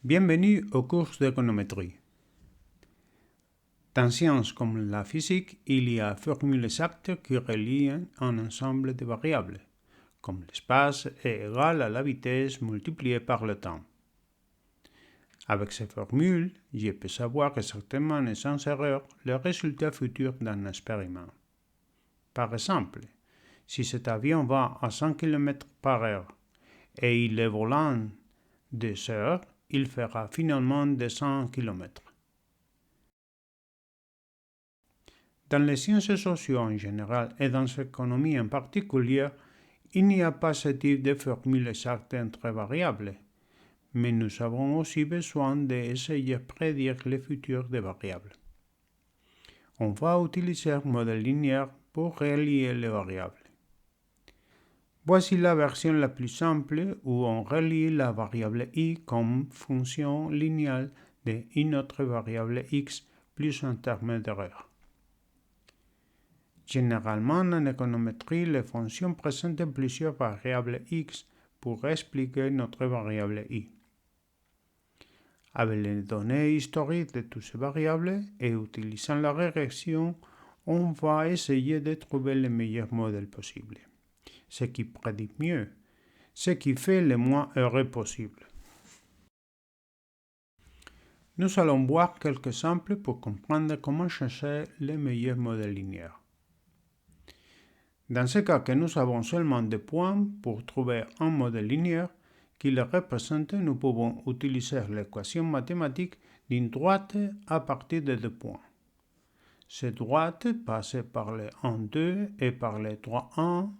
Bienvenue au cours d'économétrie. Dans sciences comme la physique, il y a formules exactes qui relient un ensemble de variables, comme l'espace est égal à la vitesse multipliée par le temps. Avec ces formules, je peux savoir exactement et sans erreur le résultat futur d'un expériment. Par exemple, si cet avion va à 100 km par heure et il est volant 2 heures, il fera finalement 200 km. Dans les sciences sociales en général et dans l'économie en particulier, il n'y a pas ce type de formule exacte entre variables, mais nous avons aussi besoin d'essayer de prédire le futur des variables. On va utiliser un modèle linéaire pour relier les variables. Voici la version la plus simple où on relie la variable i comme fonction linéaire d'une autre variable x plus un terme d'erreur. Généralement, en économétrie, les fonctions présentent plusieurs variables x pour expliquer notre variable i. Avec les données historiques de toutes ces variables et utilisant la régression, on va essayer de trouver le meilleur modèle possible, ce qui prédit mieux, ce qui fait le moins heureux possible. Nous allons voir quelques exemples pour comprendre comment chercher le meilleur modèle linéaire. Dans ce cas que nous avons seulement deux points pour trouver un modèle linéaire qui le représente, nous pouvons utiliser l'équation mathématique d'une droite à partir de deux points. Cette droite passe par les 1, 2 et par les 3, 1.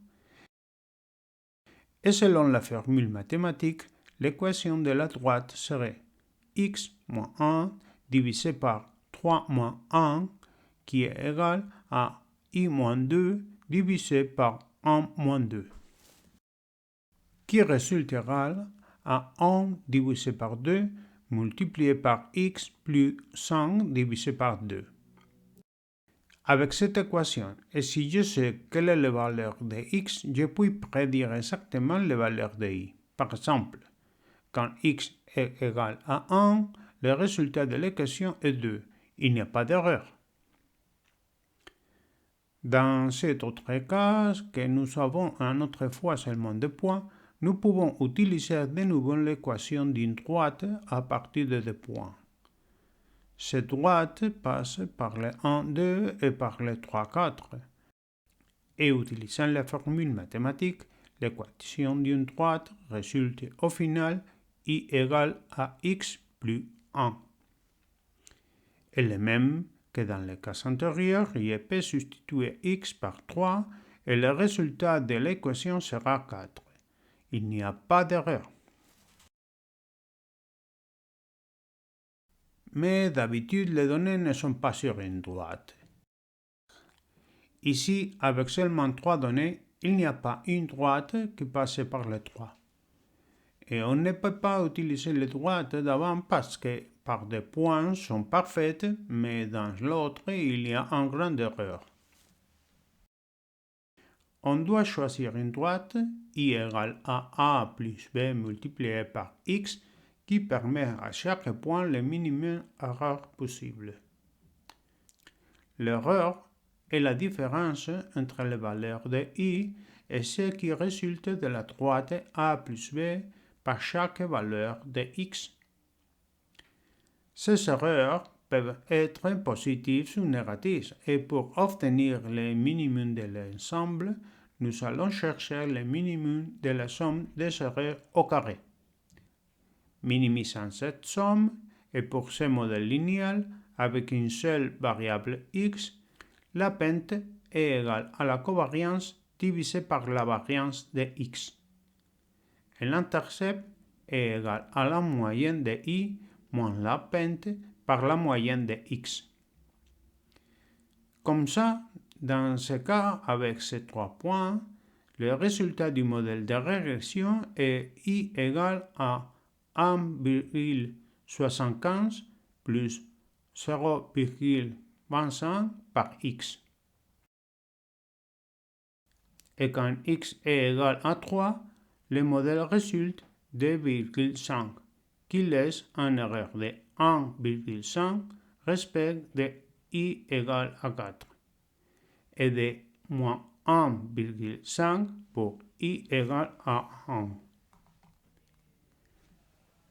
Et selon la formule mathématique, l'équation de la droite serait x moins 1 divisé par 3 moins 1 qui est égal à i moins 2 divisé par 1 moins 2, qui résultera à 1 divisé par 2 multiplié par x plus 5 divisé par 2. Avec cette équation, et si je sais quelle est la valeur de x, je peux prédire exactement la valeur de y. Par exemple, quand x est égal à 1, le résultat de l'équation est 2. Il n'y a pas d'erreur. Dans cet autre cas, que nous avons une autre fois seulement deux points, nous pouvons utiliser de nouveau l'équation d'une droite à partir de deux points. Cette droite passe par les 1, 2 et par les 3, 4. Et utilisant la formule mathématique, l'équation d'une droite résulte au final y égale à x plus 1. Elle est même que dans le cas antérieur, je peux substituer x par 3 et le résultat de l'équation sera 4. Il n'y a pas d'erreur. Mais d'habitude, les données ne sont pas sur une droite. Ici, avec seulement 3 données, il n'y a pas une droite qui passe par les 3. Et on ne peut pas utiliser les droites d'avant parce que par des points sont parfaites, mais dans l'autre, il y a une grande erreur. On doit choisir une droite i égale à a plus b multiplié par x qui permet à chaque point le minimum d'erreur possible. L'erreur est la différence entre les valeurs de i et ce qui résulte de la droite a plus b par chaque valeur de x. Ces erreurs peuvent être positives ou négatives et pour obtenir le minimum de l'ensemble, nous allons chercher le minimum de la somme des erreurs au carré. Minimisant cette somme, et pour ce modèle linéaire avec une seule variable x, la pente est égale à la covariance divisée par la variance de x. Et l'intercept est égal à la moyenne de i moins la pente par la moyenne de x. Comme ça, dans ce cas, avec ces trois points, le résultat du modèle de régression est i égale à 1,75 plus 0,25 par x. Et quand x est égal à 3, le modèle résulte 2,5, qui laisse une erreur de 1,5 respect de I égale à 4 et de moins 1,5 pour I égale à 1.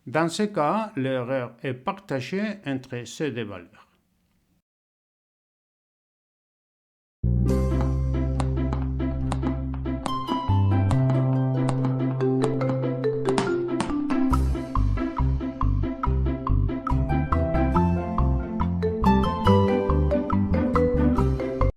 Dans ce cas, l'erreur est partagée entre ces deux valeurs.